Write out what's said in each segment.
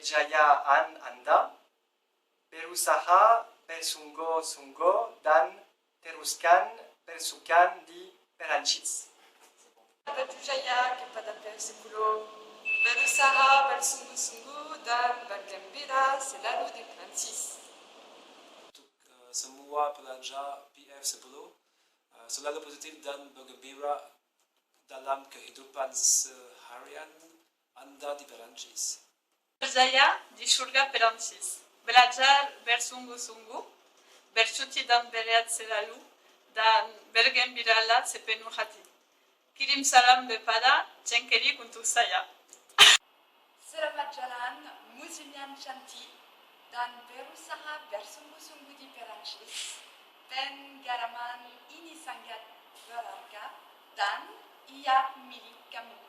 kejayaan Anda, berusaha bersungguh-sungguh dan teruskan bersukan di Perancis. Berjaya kepada PF10, berusaha bersungguh-sungguh dan bergembira selalu di Perancis. Untuk semua pelajar PF10, selalu positif dan bergembira dalam kehidupan seharian Anda di Perancis. Berjaya di surga Perancis, belajar bersungguh-sungguh, bercuti dan berehat selalu, dan bergembiralah sepenuh hati. Kirim salam daripada Cengkelik untuk saya. Selamat jalan, musim yang cantik, dan berusaha bersungguh-sungguh di Perancis. Pengalaman ini sangat berharga dan ia milik kamu.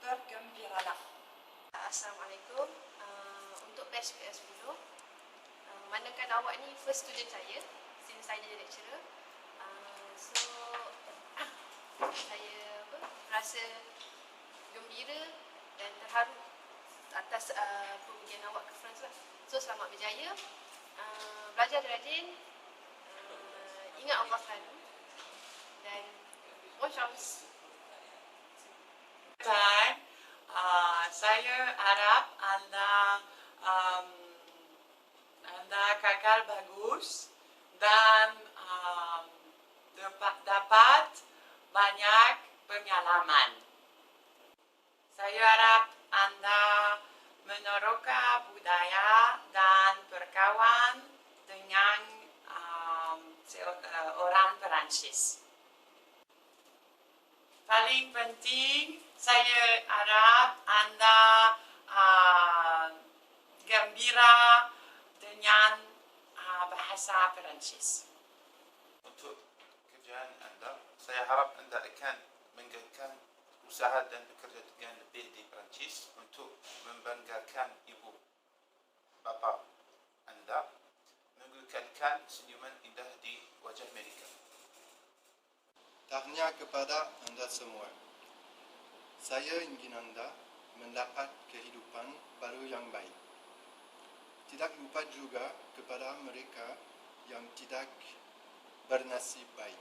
Bergembiralah. Assalamualaikum. Untuk batch PS10, manakala awak ni first student saya, since saya jadi lecturer. Saya rasa gembira dan terharu atas pergian awak ke France lah. So selamat berjaya, belajar rajin, ingat Allah selalu, dan bon chance. Saya harap anda gagal bagus dan dapat banyak pengalaman. Saya harap Anda meneroka budaya dan berkawan dengan orang Perancis. Paling penting, saya harap Anda gembira dengan bahasa Perancis. Untuk kerjaan Anda, saya harap Anda akan menggalakkan usaha dan bekerja dengan lebih di Perancis untuk membanggakan ibu bapa Anda, menggunakan senyuman indah di wajah mereka. Tahniah kepada Anda semua. Saya ingin Anda mendapat kehidupan baru yang baik. Tidak lupa juga kepada mereka yang tidak bernasib baik.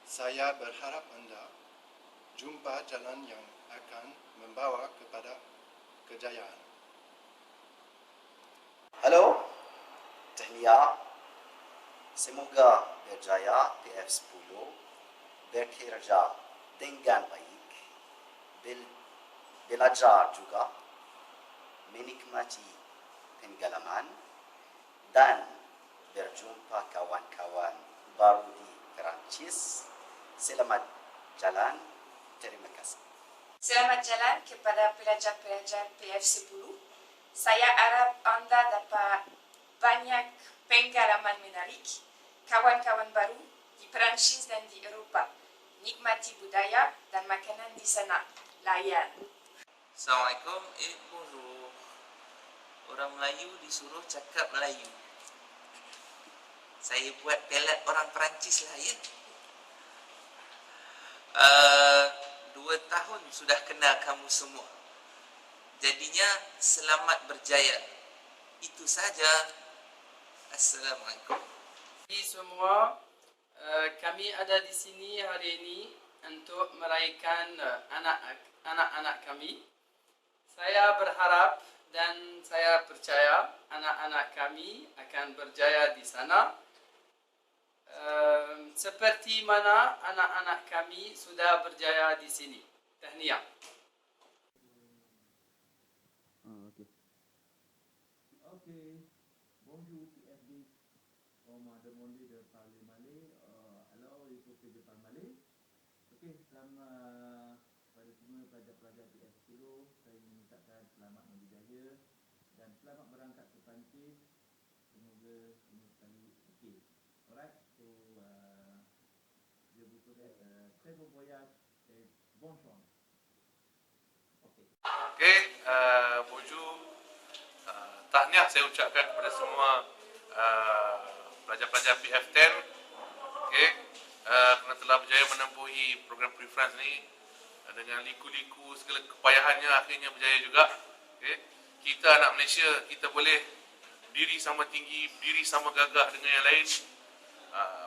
Saya berharap Anda jumpa jalan yang akan membawa kepada kejayaan. Halo, tahniah. Semoga berjaya PF10, bekerja dengan baik, belajar juga, menikmati pengalaman, dan berjumpa kawan-kawan baru di Perancis. Selamat jalan, terima kasih. Selamat jalan kepada pelajar-pelajar PF10. Saya harap Anda dapat banyak pengalaman menarik, kawan-kawan baru di Perancis dan di Eropa. Nikmati budaya dan makanan di sana. Layan. Assalamualaikum. Bonjour. Orang Melayu disuruh cakap Melayu. Saya buat pelet orang Perancis lah ya. 2 tahun sudah kenal kamu semua. Jadinya selamat berjaya. Itu saja. Assalamualaikum. Semua, kami ada di sini hari ini untuk merayakan anak-anak kami. Saya berharap dan saya percaya anak-anak kami akan berjaya di sana. Seperti mana anak-anak kami sudah berjaya di sini. Tahniah. Bonjour PFD. On m'a demandé de parler malais. Alors, il faut que je parle malais. Okey, pada semua pelajar-pelajar PF10, saya mengucapkan selamat berjaya dan selamat berangkat ke Perancis. Semoga semua sekali okey. Alright, so je vous souhaite très bon voyage et bonne chance. Okey. Okey, bonjour. Tahniah saya ucapkan kepada semua pelajar-pelajar PF10, okay, kerana telah berjaya menempuhi program Pre-France ni. dengan liku-liku segala kepayahannya akhirnya berjaya juga. Okay. Kita anak Malaysia, kita boleh berdiri sama tinggi, berdiri sama gagah dengan yang lain.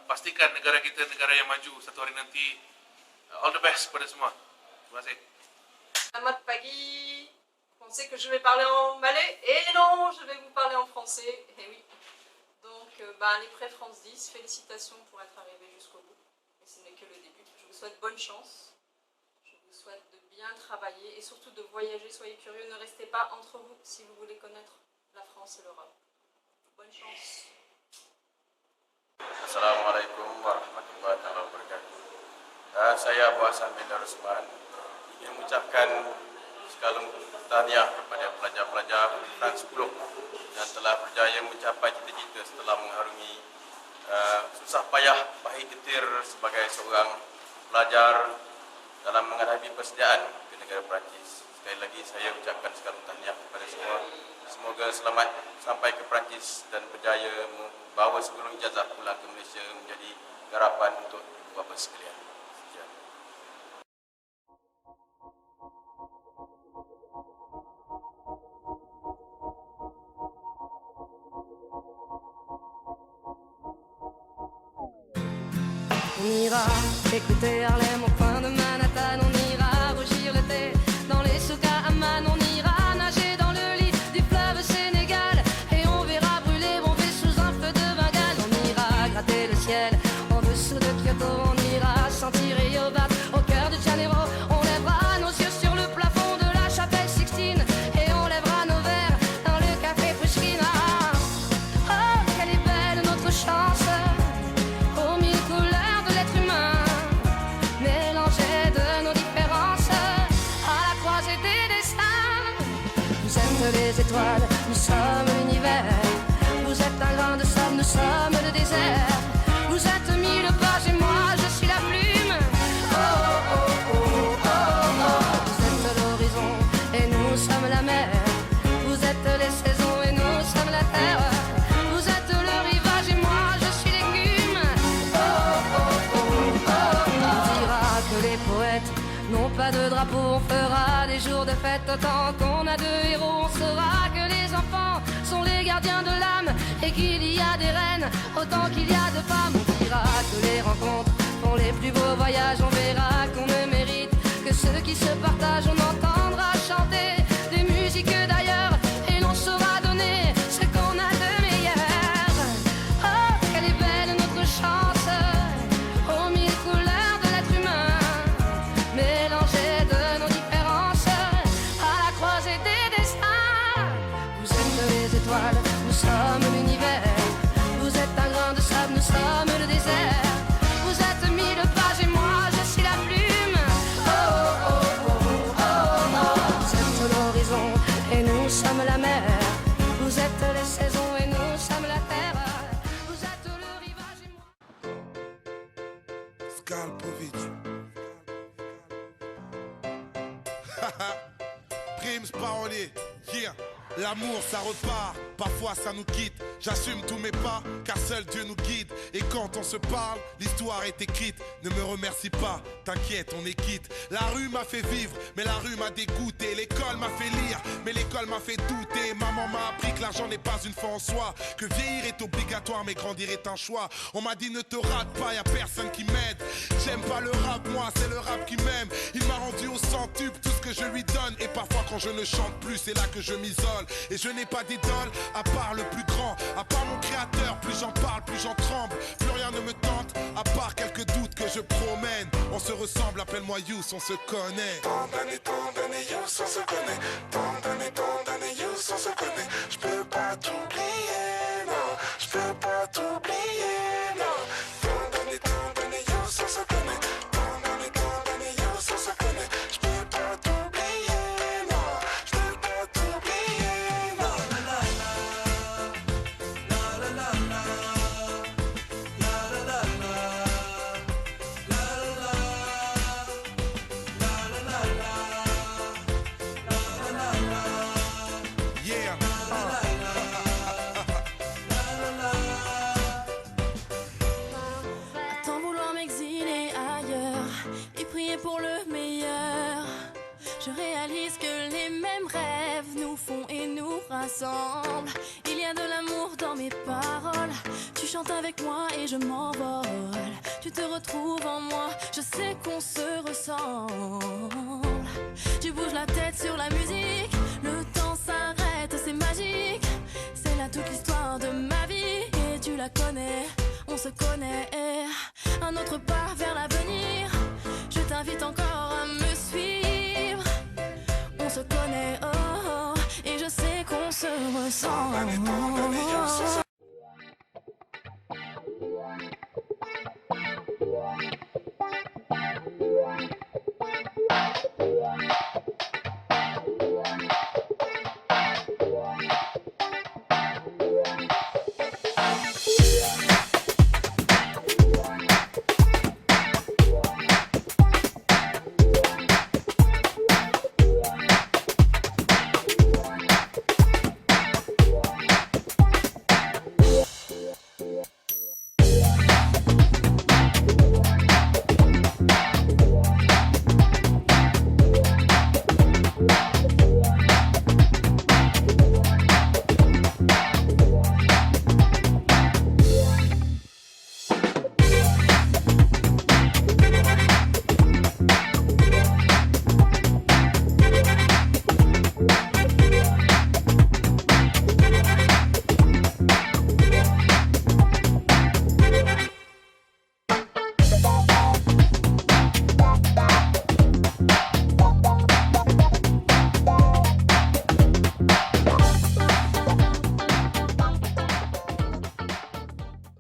Pastikan negara kita negara yang maju satu hari nanti. All the best pada semua. Terima kasih. Selamat pagi. Vous pensez que je vais parler en malais? Et non, je vais vous parler en français. Eh oui. Donc, les prêts France 10, félicitations pour être arrivés jusqu'au bout. Et ce n'est que le début. Je vous souhaite bonne chance. Je vous souhaite de bien travailler et surtout de voyager. Soyez curieux, ne restez pas entre vous si vous voulez connaître la France et l'Europe. Bonne chance. Assalamualaikum warahmatullahi wabarakatuh. Saya Abu Hassan bin Darusman ingin mengucapkan sekaligus tahniah kepada pelajar-pelajar Trans 10 yang telah berjaya mencapai cita-cita setelah mengharungi susah payah pahit getir sebagai seorang pelajar dalam menghadapi persediaan ke negara Perancis. Sekali lagi saya ucapkan sekaligus tahniah kepada semua. Semoga selamat sampai ke Perancis dan berjaya membawa sebelum ijazah pulang ke Malaysia menjadi garapan untuk ibu bapa sekalian. Sekian. On ira écouter Harlem au coin de Manhattan, on ira rougir l'été dans les souks à Amman, on ira nager dans le lit du fleuve Sénégal et on verra brûler Bombay sous un feu de Bengale. On ira gratter le ciel en dessous de Kyoto, on ira sentir Rio Bat au cœur de Janeiro, on lèvera nos yeux sur le plafond de la chapelle Sixtine et on lèvera nos verres dans le café Pushkin. Oh, quelle est belle notre chance, aux mille couleurs de l'être humain, mélangées de nos différences, à la croisée des destins. Vous êtes les étoiles, nous sommes l'univers. Vous êtes un grain de sable, nous sommes le désert. Vous êtes mille pages et moi je suis la plume. Oh, oh, oh, oh, oh, oh. Vous êtes l'horizon et nous sommes la mer. Vous êtes les saisons et nous sommes la terre. Vous êtes le rivage et moi je suis l'écume. Oh, oh, oh, oh, oh. On dira que les poètes n'ont pas de drapeau, on fera des jours de fête autant qu'on a de héros. On saura que les enfants sont les gardiens de l'âme et qu'il y a des reines autant qu'il y a de femmes. On dira que les rencontres font les plus beaux voyages. On verra qu'on ne mérite que ceux qui se partagent. On entendra chanter des musiques d'ailleurs et l'on saura donner ce qu'on a de meilleur. Oh, quelle est belle notre chance, aux mille couleurs de l'être humain, mélangées de nos différences, à la croisée des destins. Vous êtes les étoiles, nous sommes l'univers. Vous êtes un grain de sable, nous sommes le désert. Vous êtes mille pages et moi je suis la plume. Oh, oh, oh, oh, oh, oh. Vous êtes l'horizon et nous sommes la mer. Vous êtes les saisons et nous sommes la terre. Vous êtes le rivage et moi. Skalpovic. Primes parolier, yeah. L'amour ça repart, parfois ça nous quitte. J'assume tous mes pas, car seul Dieu nous guide. Et quand on se parle, l'histoire est écrite. Ne me remercie pas, t'inquiète, on est quitte. La rue m'a fait vivre, mais la rue m'a dégoûté. L'école m'a fait lire, mais l'école m'a fait douter. Maman m'a appris que l'argent n'est pas une fin en soi, que vieillir est obligatoire, mais grandir est un choix. On m'a dit ne te rate pas, y'a personne qui m'aide. J'aime pas le rap, moi c'est le rap qui m'aime. Il m'a rendu au centuple tout ce que je lui donne. Et parfois quand je ne chante plus, c'est là que je m'isole. Et je n'ai pas d'idole, à part le plus grand, à part mon créateur. Plus j'en parle, plus j'en tremble. Plus rien ne me tente, à part quelques doutes que je promène. On se ressemble, appelle-moi Youss, on se connaît. Tant d'années, Youss, on se connaît. Tant d'années, Youss, on se connaît. Je peux pas t'oublier, non. Je peux pas t'oublier, non. Tant d'années, Youss, on se connaît. Tant d'années, Youss, on se connaît. Je peux pas t'oublier, non. Je peux pas t'oublier, non. nous rassemble. Il y a de l'amour dans mes paroles. Tu chantes avec moi et je m'envole. Tu te retrouves en moi, je sais qu'on se ressemble. Tu bouges la tête sur la musique, le temps s'arrête, c'est magique. C'est là toute l'histoire de ma vie et tu la connais, on se connaît. Un autre pas vers l'avenir, je t'invite encore à me suivre. On se connaît, oh, oh, et je sais qu'on se ressemble.